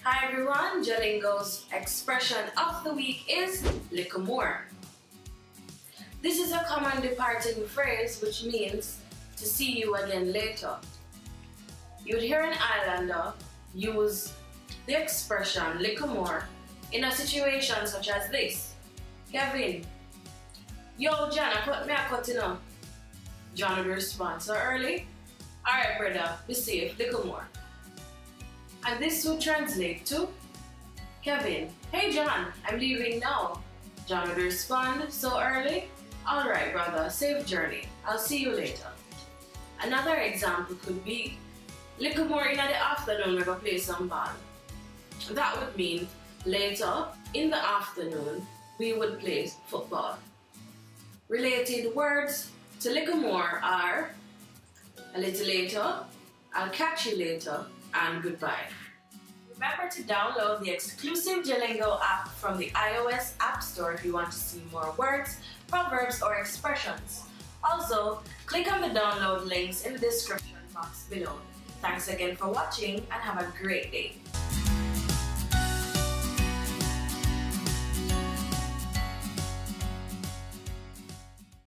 Hi everyone, JaLingo's expression of the week is Likkle more. This is a common departing phrase which means to see you again later. You'd hear an islander use the expression Likkle more in a situation such as this. Kevin, yo John, I cut me a cut, you know. John would respond, so early? Alright brother, be safe, Likkle more. And this would translate to Kevin, hey John, I'm leaving now. John would respond, so early? Alright brother, safe journey, I'll see you later. Another example could be, Likkle more in the afternoon we're gonna play some ball. That would mean later in the afternoon we would play football. Related words to Likkle more are a little later, I'll catch you later, and goodbye. Remember to download the exclusive JaLingo app from the iOS App Store if you want to see more words, proverbs, or expressions. Also, click on the download links in the description box below. Thanks again for watching and have a great day.